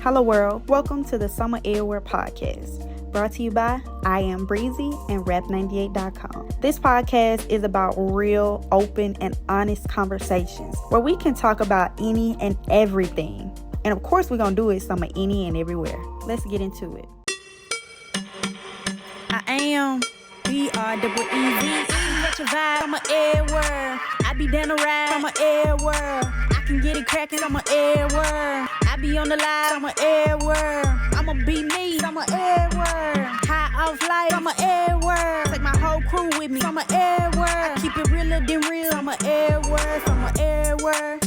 Hello world, welcome to the Summer Airwear Podcast, brought to you by IamBree-Ze and Rap98.com. This podcast is about real, open, and honest conversations where we can talk about any and everything. And of course, we're going to do it summer any and everywhere. Let's get into it. I am B-R-E-E-Z. Catch a vibe, I'm an airwear. I be down the ride, I'm an airwear. I can get it cracking, I'm an airwear. I be on the live, I'm an airwear. I'ma be me, I'm an airwear. High off life, I'm an airwear. Take my whole crew with me, I'm an airwear. I keep it realer than real, I'm an airwear, I'm an airwear.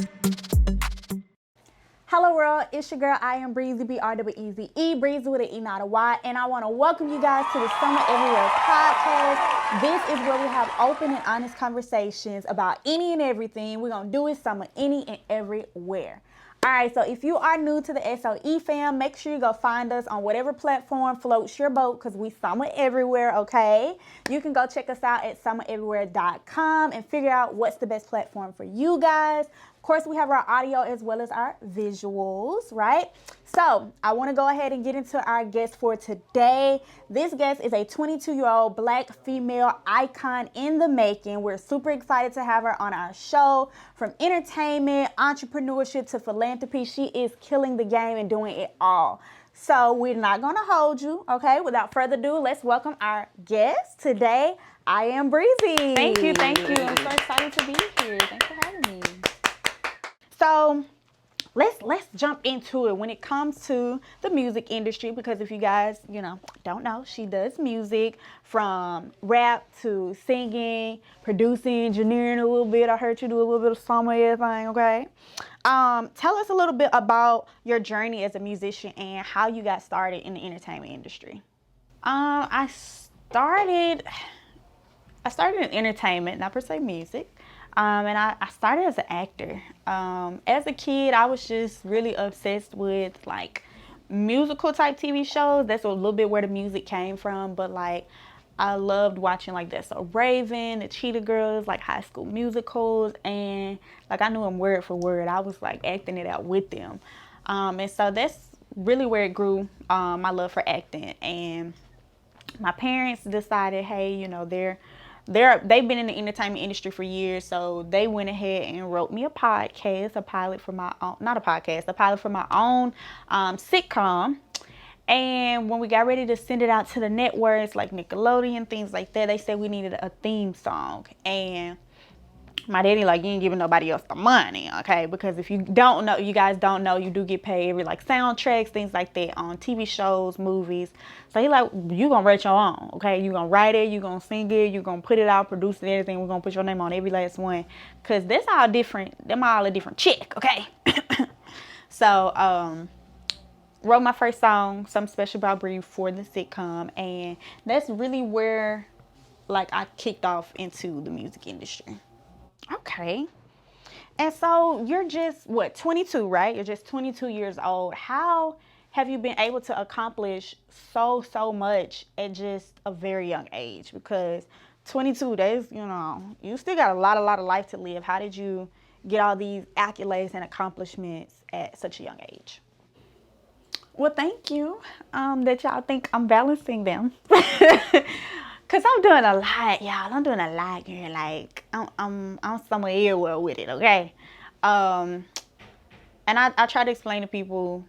Hello world, it's your girl IamBree-Ze, B-R-E-E-Z, Breezy with an E, not a Y, and I want to welcome you guys to the Summer Everywhere Podcast. This is where we have open and honest conversations about any and everything. We're going to do it summer any and everywhere. All right, so if you are new to the SOE fam, make sure you go find us on whatever platform floats your boat because we summer everywhere, okay? You can go check us out at summereverywhere.com and figure out what's the best platform for you guys. Of course, we have our audio as well as our visuals, right? So I want to go ahead and get into our guest for today. This guest is a 22-year-old Black female icon in the making. We're super excited to have her on our show. From entertainment, entrepreneurship to philanthropy, she is killing the game and doing it all. So we're not going to hold you, okay? Without further ado, let's welcome our guest today, IamBree-Ze. Thank you. I'm so excited to be here. Thanks for having me. So let's jump into it when it comes to the music industry, because if you guys, don't know, she does music from rap to singing, producing, engineering a little bit. I heard you do a little bit of some of everything, okay? Tell us a little bit about your journey as a musician and how you got started in the entertainment industry. I started in entertainment, not per se music. And I started as an actor. As a kid, I was just really obsessed with like musical type TV shows. That's a little bit where the music came from. But like, I loved watching like That's So Raven, the Cheetah Girls, like High School Musicals, and like I knew them word for word. I was like acting it out with them, and so that's really where it grew. My love for acting, and my parents decided, hey, they've been in the entertainment industry for years, so they went ahead and wrote me a pilot for my own sitcom. And when we got ready to send it out to the networks like Nickelodeon, things like that, they said we needed a theme song. And my daddy like, you ain't giving nobody else the money, okay? Because if you guys don't know, you do get paid every like soundtracks, things like that on TV shows, movies. So he like, you gonna write your own, okay? You gonna write it, you gonna sing it, you gonna put it out, produce it, everything. We're gonna put your name on every last one, cause that's all different. Them all a different chick, okay? So wrote my first song, Something Special About Bree, for the sitcom, and that's really where like I kicked off into the music industry. Okay. And so you're just, 22, right? You're just 22 years old. How have you been able to accomplish so much at just a very young age? Because 22 days, you still got a lot of life to live. How did you get all these accolades and accomplishments at such a young age? Well, thank you that y'all think I'm balancing them. Cause I'm doing a lot, y'all. I'm doing a lot, girl. Like I'm somewhere well with it, okay? And I try to explain to people,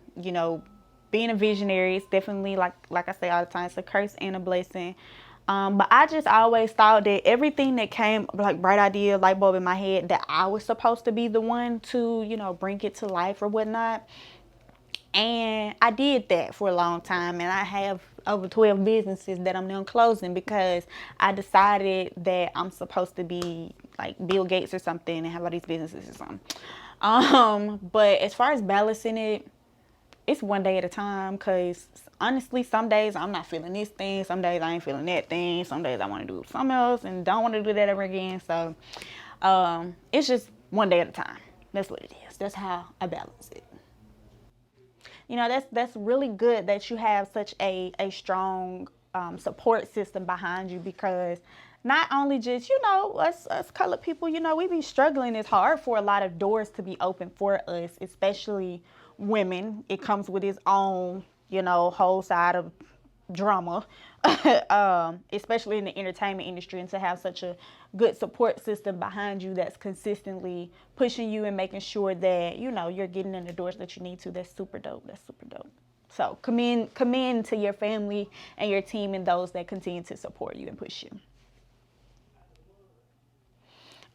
being a visionary is definitely like I say all the time, it's a curse and a blessing. But I just always thought that everything that came, like bright idea, light bulb in my head, that I was supposed to be the one to, bring it to life or whatnot. And I did that for a long time, and I have over 12 businesses that I'm now closing because I decided that I'm supposed to be like Bill Gates or something and have all these businesses or something. But as far as balancing it, it's one day at a time, because honestly, some days I'm not feeling this thing, some days I ain't feeling that thing, some days I want to do something else and don't want to do that ever again. So it's just one day at a time. That's what it is. That's how I balance it. That's really good that you have such a strong support system behind you, because not only just, you know, us colored people, you know, we be struggling. It's hard for a lot of doors to be open for us, especially women. It comes with its own, you know, whole side of drama, especially in the entertainment industry, and to have such a good support system behind you that's consistently pushing you and making sure that, you know, you're getting in the doors that you need to. That's super dope. That's super dope. So commend to your family and your team and those that continue to support you and push you.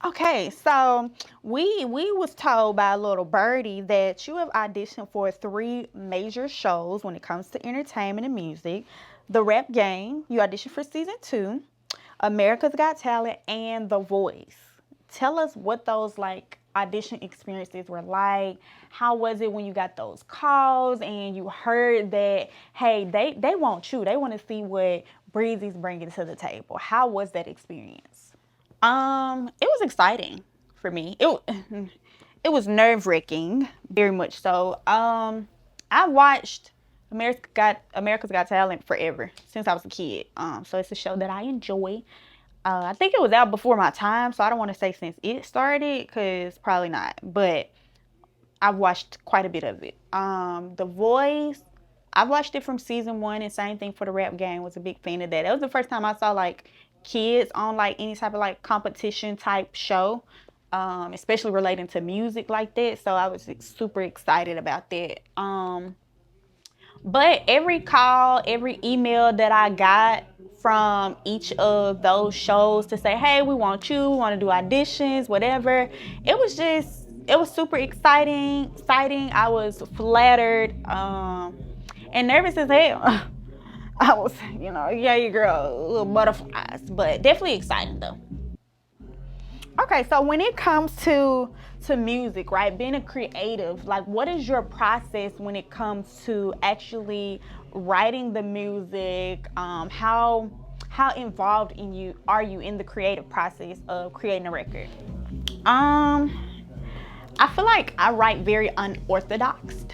Okay, so we was told by a little birdie that you have auditioned for 3 major shows when it comes to entertainment and music. The Rap Game, you auditioned for season 2, America's Got Talent, and The Voice. Tell us what those like audition experiences were like. How was it when you got those calls and you heard that, hey, they want you. They want to see what Bree-Ze's bringing to the table. How was that experience? It was exciting for me. It was nerve-wracking, very much so. I watched America's Got Talent forever, since I was a kid. So it's a show that I enjoy. I think it was out before my time, so I don't want to say since it started, because probably not. But I've watched quite a bit of it. The Voice, I watched it from season 1, and same thing for the Rap Game. Was a big fan of that. That was the first time I saw like kids on like any type of like competition type show, especially relating to music like that. So I was super excited about that. But every call, every email that I got from each of those shows to say, hey, we want you, we want to do auditions, whatever, it was super exciting. I was flattered, and nervous as hell. I was, you know, yeah, your girl, little butterflies, but definitely exciting though. Okay, so when it comes to music, right, being a creative, like what is your process when it comes to actually writing the music? How involved are you in the creative process of creating a record? I feel like I write very unorthodox.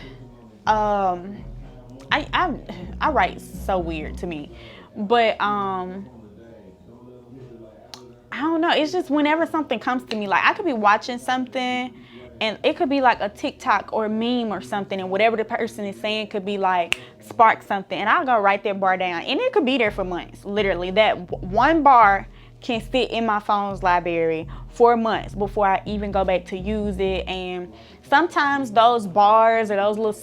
I write so weird to me, but I don't know. It's just whenever something comes to me, like I could be watching something and it could be like a TikTok or a meme or something, and whatever the person is saying could be like spark something, and I'll go write that bar down, and it could be there for months. Literally, that one bar can sit in my phone's library for months before I even go back to use it. And sometimes those bars or those little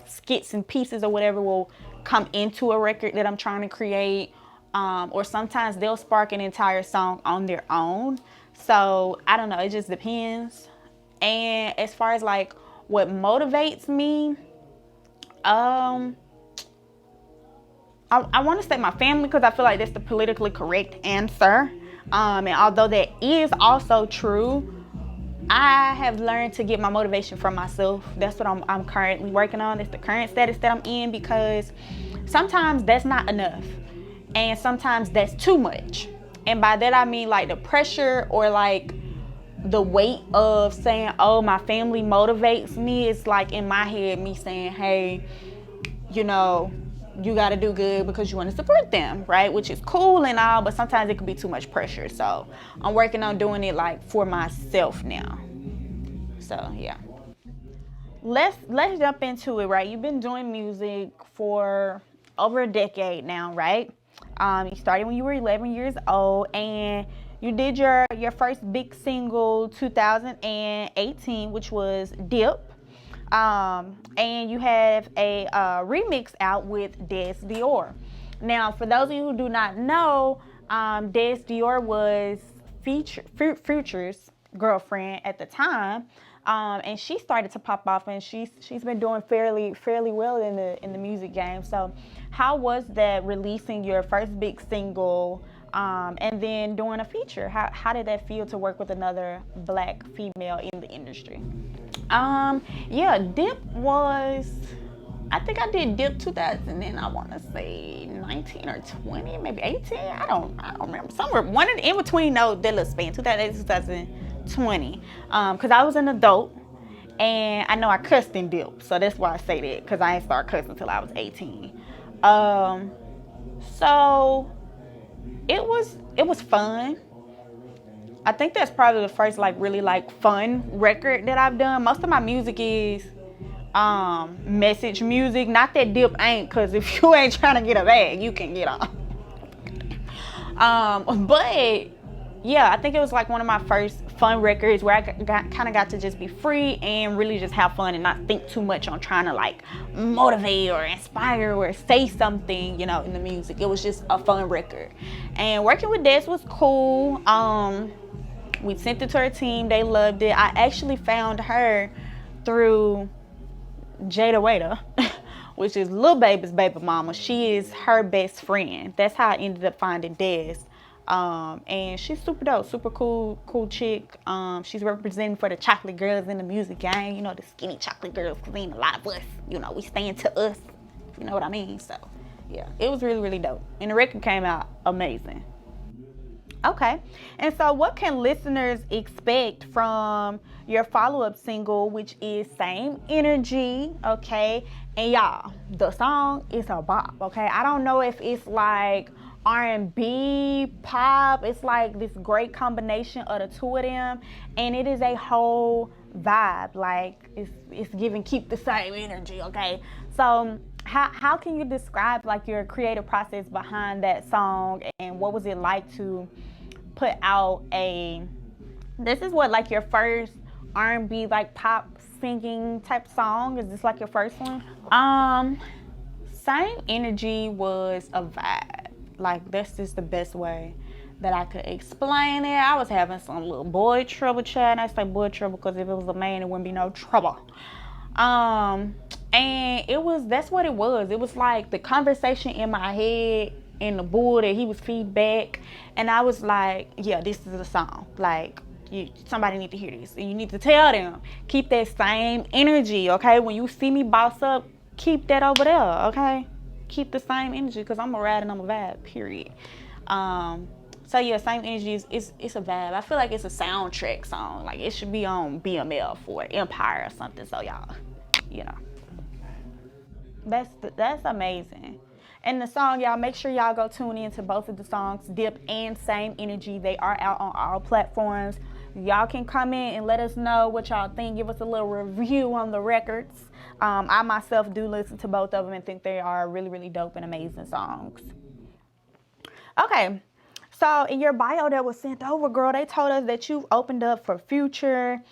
skits and pieces or whatever will come into a record that I'm trying to create. Or sometimes they'll spark an entire song on their own. So I don't know, it just depends. And as far as like what motivates me, I want to say my family, because I feel like that's the politically correct answer. And although that is also true, I have learned to get my motivation from myself. That's what I'm currently working on. That's the current status that I'm in, because sometimes that's not enough. And sometimes that's too much. And by that I mean like the pressure or like the weight of saying, oh, my family motivates me. It's like in my head me saying, hey, you know, you got to do good because you want to support them, right? Which is cool and all, but sometimes it can be too much pressure. So I'm working on doing it like for myself now. So yeah. Let's jump into it, right? You've been doing music for over a decade now, right? You started when you were 11 years old, and you did your first big single 2018, which was Dip. And you have a remix out with Des Dior. Now, for those of you who do not know, Des Dior was Future's girlfriend at the time. And she started to pop off, and she's been doing fairly well in the music game. So how was that, releasing your first big single, and then doing a feature? How did that feel to work with another Black female in the industry? Yeah, Dip was, I think I did Dip 2000, and I want to say 19 or 20, maybe 18. I don't remember. Somewhere one in between that little span, 2008 2020, because I was an adult, and I know I cussed in Dip, so that's why I say that, because I ain't started cussing until I was 18. So it was fun. I think that's probably the first like really like fun record that I've done. Most of my music is message music. Not that Dip ain't, cause if you ain't trying to get a bag, you can get off. But yeah, I think it was like one of my first fun records where I kind of got to just be free and really just have fun and not think too much on trying to like motivate or inspire or say something, you know, in the music. It was just a fun record. And working with Des was cool. We sent it to her team. They loved it. I actually found her through Jada Waiter, which is Lil Baby's baby mama. She is her best friend. That's how I ended up finding Des. And she's super dope, super cool chick. She's representing for the chocolate girls in the music game. You know, the skinny chocolate girls, because ain't a lot of us. You know, we stand to us. You know what I mean? So, yeah, it was really, really dope. And the record came out amazing. Okay, and so what can listeners expect from your follow-up single, which is Same Energy, okay? And y'all, the song is a bop, okay? I don't know if it's like R&B, pop. It's like this great combination of the two of them, and it is a whole vibe. Like, it's giving keep the same energy, okay? So how can you describe like your creative process behind that song, and what was it like to put out this is what, like your first R&B like pop singing type song? Is this like your first one? Same Energy was a vibe. Like, that's just the best way that I could explain it. I was having some little boy trouble, child. And I say boy trouble because if it was a man, it wouldn't be no trouble. And that's what it was. It was like the conversation in my head and the bull that he was feedback. And I was like, yeah, this is a song. Like, somebody need to hear this. And you need to tell them, keep that same energy, okay? When you see me boss up, keep that over there, okay? Keep the same energy, because I'm a ride and I'm a vibe, period. So yeah, Same Energy is it's a vibe. I feel like it's a soundtrack song. Like, it should be on BML for Empire or something. So y'all, you know, that's amazing. And the song, y'all, make sure y'all go tune in to both of the songs, Dip and Same Energy. They are out on all platforms. Y'all can come in and let us know what y'all think. Give us a little review on the records. I myself do listen to both of them and think they are really, really dope and amazing songs. Okay, so in your bio that was sent over, girl, they told us that you've opened up for Future,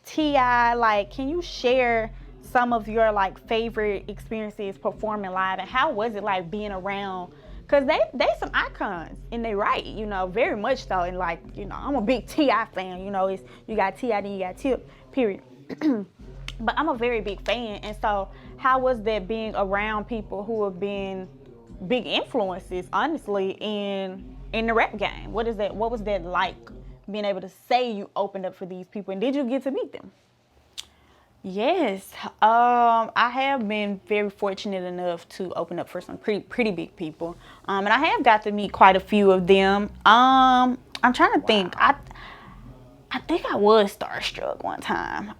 T.I. Like, can you share some of your like favorite experiences performing live, and how was it like being around? Cause they some icons and they right, you know, very much so. And like, you know, I'm a big T.I. fan. You know, you got T.I., then you got Tip, period. But I'm a very big fan, and so how was that being around people who have been big influences, honestly, in the rap game? What was that like, being able to say you opened up for these people, and did you get to meet them? Yes, I have been very fortunate enough to open up for some pretty big people, and I have got to meet quite a few of them. I'm trying to think. I think I was starstruck one time.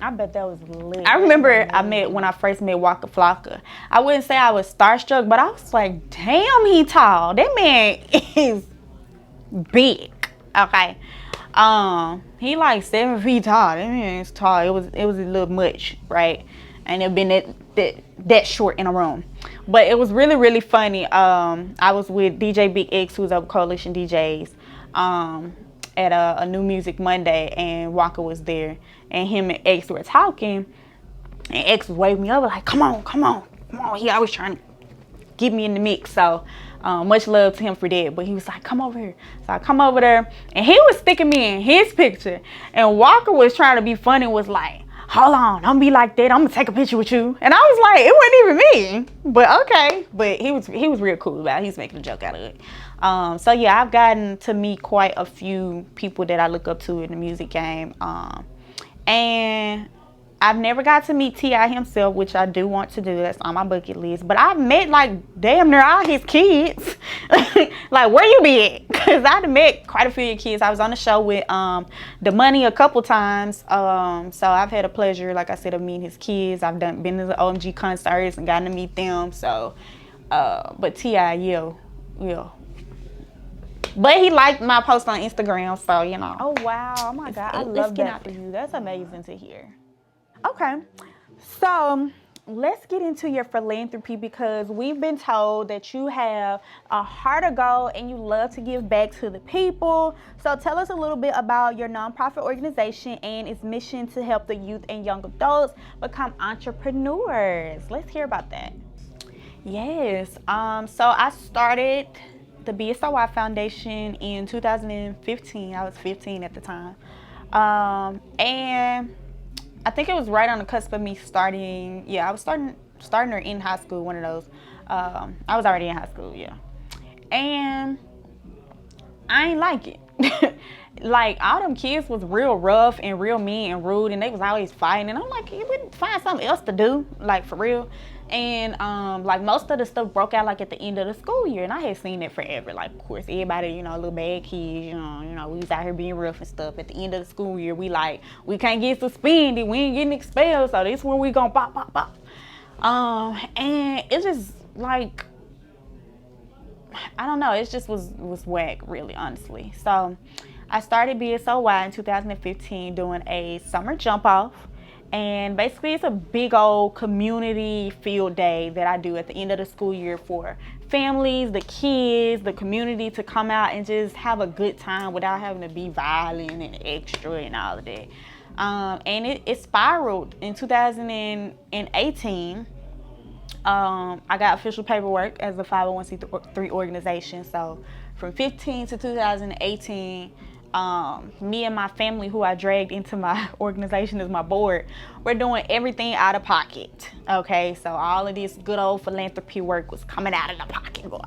I bet that was lit. I remember when I first met Waka Flocka. I wouldn't say I was starstruck, but I was like, damn, he tall. That man is big. Okay. He like 7 feet tall. That man is tall. It was a little much, right? And it been that short in a room. But it was really, really funny. I was with DJ Big X, who's of Coalition DJs, at a New Music Monday, and Waka was there, and him and X were talking, and X was waving me over like, come on. He always trying to get me in the mix. So much love to him for that. But he was like, come over here. So I come over there, and he was sticking me in his picture, and Walker was trying to be funny, was like, hold on, don't be like that, I'm gonna take a picture with you. And I was like, it wasn't even me, but okay. But he was real cool about it. He was making a joke out of it. So yeah, I've gotten to meet quite a few people that I look up to in the music game, and I've never got to meet T.I. himself, which I do want to do. That's on my bucket list. But I've met like damn near all his kids. Like, where you be at? Because I've met quite a few of your kids. I was on the show with The Money a couple times. So I've had a pleasure, like I said, of meeting his kids. I've been to the OMG concerts and gotten to meet them. So, but T.I., yeah. But he liked my post on Instagram, so you know. Oh wow! Oh my God! I let's love get that out for there. you. That's amazing to hear. Okay, so let's get into your philanthropy because we've been told that you have a heart of gold and you love to give back to the people. So tell us a little bit about your nonprofit organization and its mission to help the youth and young adults become entrepreneurs. Let's hear about that. Yes. So I started the BSOY Foundation in 2015. I was 15 at the time. And I think it was right on the cusp of me starting. Yeah, I was starting her in high school, one of those. I was already in high school, yeah. And I ain't like it. Like all them kids was real rough and real mean and rude, and they was always fighting. And I'm like, you would find something else to do, like for real. And like most of the stuff broke out like at the end of the school year, and I had seen it forever. Like of course everybody, you know, little bad kids, we was out here being rough and stuff. At the end of the school year, we can't get suspended, we ain't getting expelled, so this when we gonna pop pop pop. And it's just like, I don't know, it just was whack, really, honestly. So I started BSOY in 2015 doing a summer jump off. And basically it's a big old community field day that I do at the end of the school year for families, the kids, the community to come out and just have a good time without having to be violent and extra and all of that. And it spiraled in 2018. I got official paperwork as a 501c3 organization. So from 15 to 2018, me and my family, who I dragged into my organization as my board, we're doing everything out of pocket. Okay, so all of this good old philanthropy work was coming out of the pocket, boy.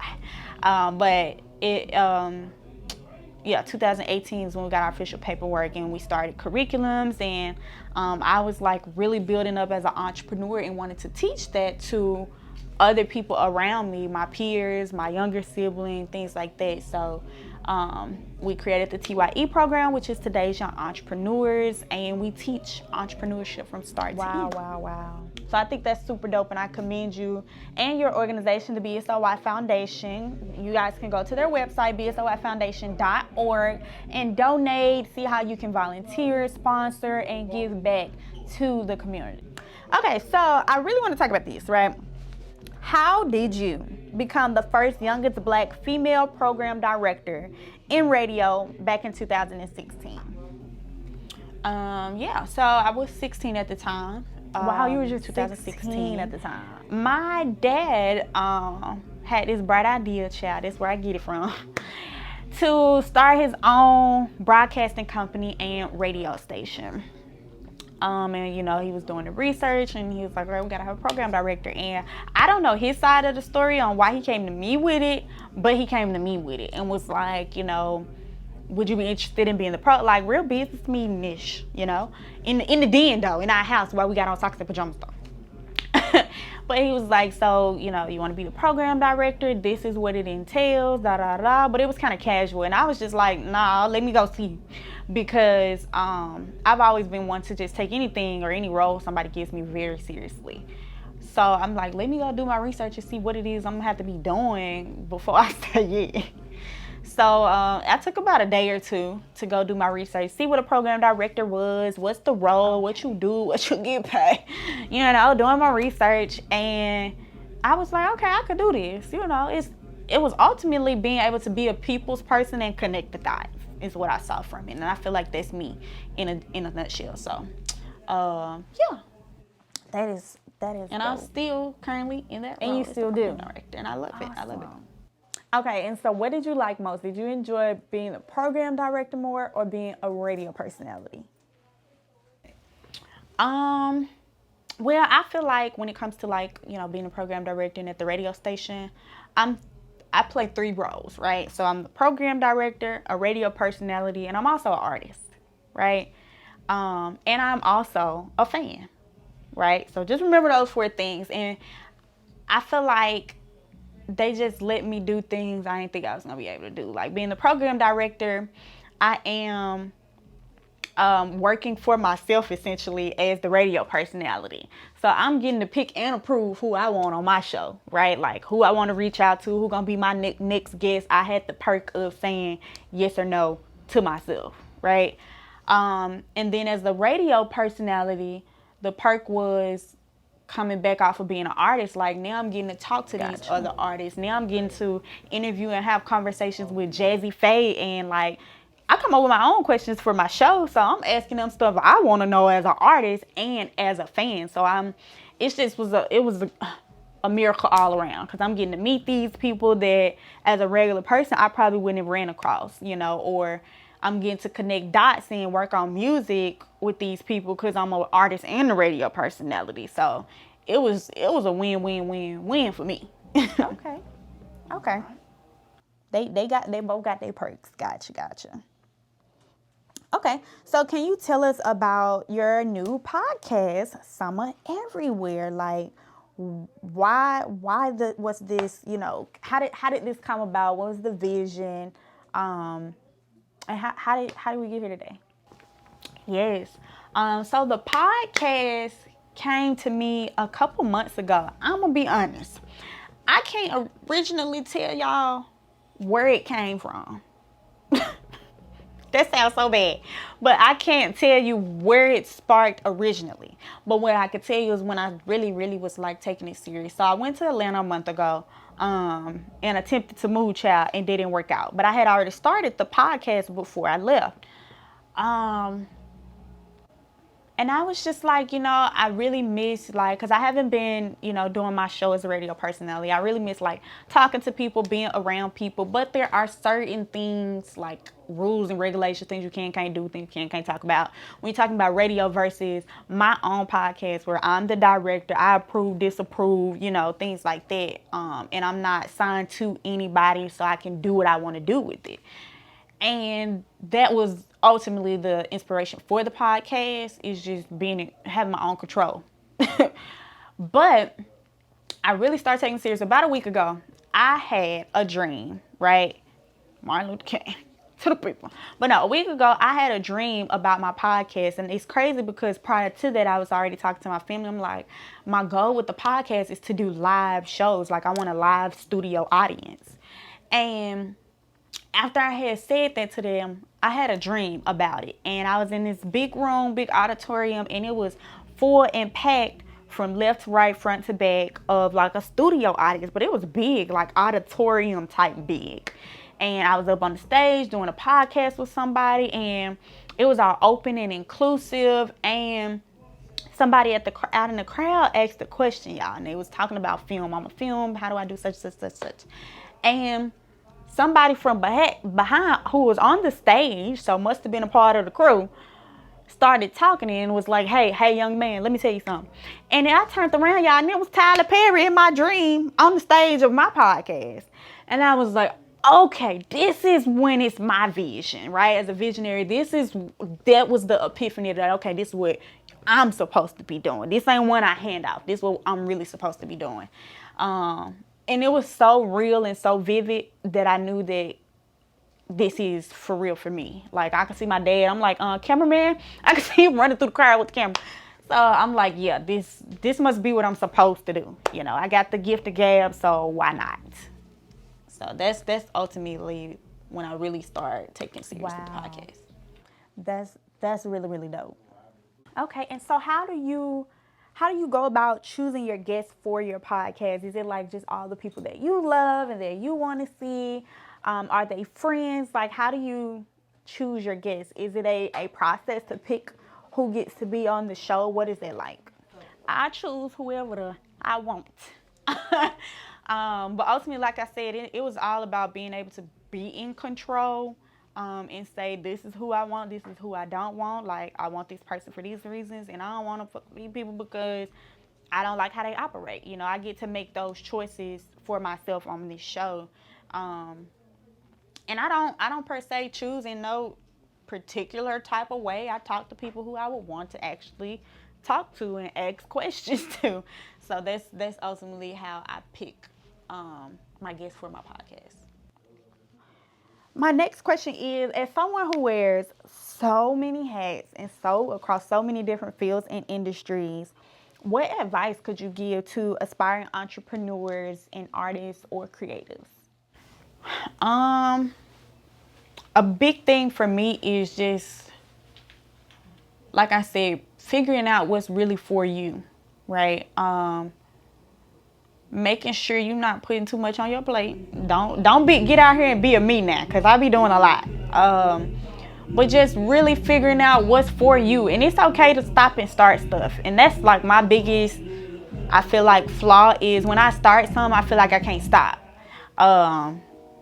But it, yeah, 2018 is when we got our official paperwork and we started curriculums, and I was like really building up as an entrepreneur and wanted to teach that to other people around me, my peers, my younger sibling, things like that. So we created the TYE program, which is Today's Young Entrepreneurs, and we teach entrepreneurship from start to end. Wow. So I think that's super dope, and I commend you and your organization, the BSOY Foundation. You guys can go to their website, bsoyfoundation.org, and donate, see how you can volunteer, sponsor, and give back to the community. Okay, so I really want to talk about this, right? How did you become the first youngest Black female program director in radio back in 2016? Yeah, so I was 16 at the time. Wow, you were just 2016 at the time. My dad had this bright idea, child, that's where I get it from, to start his own broadcasting company and radio station. And he was doing the research, and he was like, all right, we gotta have a program director. And I don't know his side of the story on why he came to me with it, but he came to me with it and was like, would you be interested in being the like real business meeting-ish, in the den though, in our house while we got on socks and pajamas though. But he was like, so, you want to be the program director, this is what it entails, da da da. But it was kind of casual, and I was just like, nah, let me go see. Because I've always been one to just take anything or any role somebody gives me very seriously. So I'm like, let me go do my research and see what it is I'm gonna have to be doing before I say yeah. So I took about a day or two to go do my research, see what a program director was, what's the role, what you do, what you get paid, doing my research. And I was like, okay, I could do this. It was ultimately being able to be a people's person and connect the dots is what I saw from it. And I feel like that's me in a nutshell. So yeah. That is and dope. I'm still currently in that role. And you still do. Director, and I love it. I love it. Okay, and so what did you like most? Did you enjoy being a program director more or being a radio personality? Well, I feel like when it comes to being a program director and at the radio station, I play 3 roles, right? So I'm the program director, a radio personality, and I'm also an artist, right? And I'm also a fan, right? So just remember those 4 things. And I feel like they just let me do things I didn't think I was gonna be able to do. Like being the program director, I am working for myself essentially as the radio personality. So I'm getting to pick and approve who I want on my show, right? Like who I want to reach out to, who gonna be my next guest. I had the perk of saying yes or no to myself, right? And then as the radio personality, the perk was coming back off of being an artist. Like now I'm getting to talk to these other artists. Now I'm getting to interview and have conversations with Jazzy Faye, and like I come up with my own questions for my show, so I'm asking them stuff I want to know as an artist and as a fan. So it was a miracle all around, because I'm getting to meet these people that as a regular person I probably wouldn't have ran across, or I'm getting to connect dots and work on music with these people because I'm an artist and a radio personality. So it was a win for me. Okay. They both got their perks. Gotcha. Okay, so can you tell us about your new podcast, Summer Everywhere? Like, what's this? How did this come about? What was the vision? And how did we get here today? Yes. So the podcast came to me a couple months ago. I'm gonna be honest. I can't originally tell y'all where it came from. That sounds so bad. But I can't tell you where it sparked originally. But what I could tell you is when I really, really was like taking it serious. So I went to Atlanta a month ago and attempted to move child and didn't work out. But I had already started the podcast before I left. And I was just like, I really miss, like, because I haven't been, doing my show as a radio personality. I really miss, like, talking to people, being around people. But there are certain things, like rules and regulations, things you can't do, things you can't talk about. When you're talking about radio versus my own podcast where I'm the director, I approve, disapprove, things like that. And I'm not signed to anybody, so I can do what I want to do with it. And that was ultimately the inspiration for the podcast, is just having my own control. But I really started taking it serious about a week ago. I had a dream, right? Martin Luther King to the people. But no, a week ago, I had a dream about my podcast. And it's crazy because prior to that, I was already talking to my family. I'm like, my goal with the podcast is to do live shows. Like, I want a live studio audience. And after I had said that to them, I had a dream about it. And I was in this big room, big auditorium, and it was full and packed from left to right, front to back, of like a studio audience. But it was big, like auditorium type big. And I was up on the stage doing a podcast with somebody, and it was all open and inclusive. And somebody out in the crowd asked a question, y'all, and they was talking about film. I'm a film. How do I do such? And somebody from behind who was on the stage, so must have been a part of the crew, started talking and was like, hey, young man, let me tell you something. And then I turned around, y'all, and it was Tyler Perry in my dream on the stage of my podcast. And I was like, okay, this is when it's my vision, right? As a visionary, that was the epiphany that, okay, this is what I'm supposed to be doing. This ain't one I hand out. This is what I'm really supposed to be doing. And it was so real and so vivid that I knew that this is for real for me. Like, I could see my dad. I'm like, cameraman. I could see him running through the crowd with the camera. So I'm like, yeah, this must be what I'm supposed to do. I got the gift of gab, so why not? So that's ultimately when I really started taking seriously the podcast. That's really, really dope. Okay, and so how do you go about choosing your guests for your podcast? Is it like just all the people that you love and that you want to see? Are they friends? Like, how do you choose your guests? Is it a process to pick who gets to be on the show? What is it like? I choose whoever I want. But ultimately, like I said, it was all about being able to be in control. And say, this is who I want, this is who I don't want. Like, I want this person for these reasons, and I don't want to fuck with these people because I don't like how they operate. I get to make those choices for myself on this show. And I don't per se choose in no particular type of way. I talk to people who I would want to actually talk to and ask questions to. So that's ultimately how I pick my guests for my podcast. My next question is, as someone who wears so many hats and so across so many different fields and industries, what advice could you give to aspiring entrepreneurs and artists or creatives? A big thing for me is just, like I said, figuring out what's really for you, right? Making sure you're not putting too much on your plate. Don't get out here and be a me now, cause I be doing a lot. But just really figuring out what's for you, and it's okay to stop and start stuff. And that's like my biggest, I feel like, flaw is when I start something, I feel like I can't stop.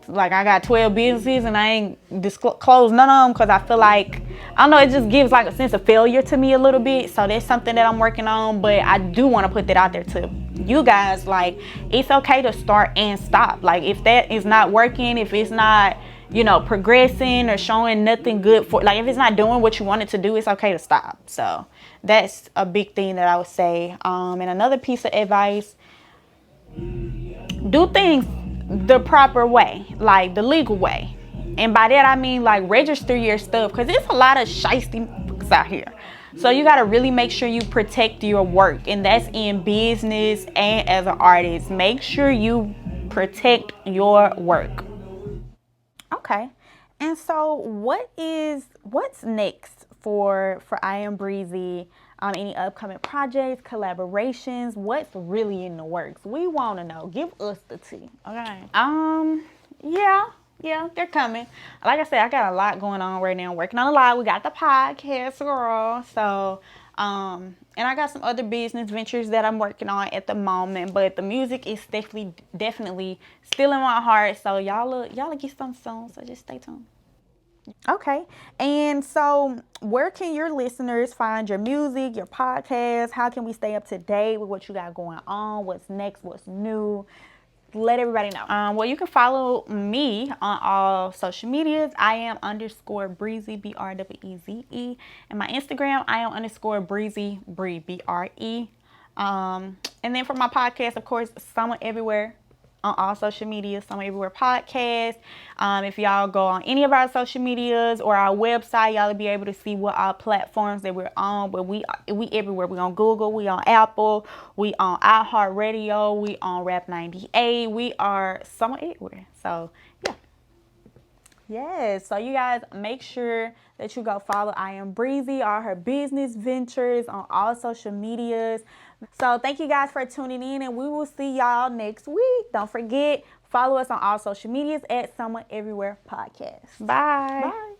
Like I got 12 businesses and I ain't disclosed none of them because I feel like, I don't know, it just gives like a sense of failure to me a little bit. So that's something that I'm working on, but I do want to put that out there to you guys. Like, it's okay to start and stop. Like, if that is not working, if it's not, you know, progressing or showing nothing good for, like, if it's not doing what you want it to do, it's okay to stop. So that's a big thing that I would say. And another piece of advice, do things the proper way, like the legal way. And by that I mean like register your stuff, because there's a lot of shiesty folks out here. So you got to really make sure you protect your work, and that's in business and as an artist. Make sure you protect your work. Okay. And so what's next for IamBree-Ze? Any upcoming projects, collaborations? What's really in the works? We want to know. Give us the tea. Okay. Yeah, they're coming. Like I said, I got a lot going on right now. I'm working on a lot. We got the podcast, girl. So, and I got some other business ventures that I'm working on at the moment. But the music is definitely still in my heart. So y'all get some soon. So just stay tuned. Okay. And so where can your listeners find your music, your podcast? How can we stay up to date with what you got going on? What's next? What's new? Let everybody know. Well, you can follow me on all social medias. I am _Bree-Ze, BREEZE. And my Instagram, I am _Bree-Ze, BRE. And then for my podcast, of course, Somewhere Everywhere on all social media, Somewhere Everywhere podcast. If y'all go on any of our social medias or our website, y'all will be able to see what our platforms that we're on. But we everywhere. We on Google, we on Apple, we on iHeartRadio, we on Rap 98. We are somewhere everywhere. So yeah. Yes, so you guys make sure that you go follow IamBree-Ze, all her business ventures on all social medias. So thank you guys for tuning in, and we will see y'all next week. Don't forget, follow us on all social medias at Somewhere Everywhere Podcast. Bye. Bye.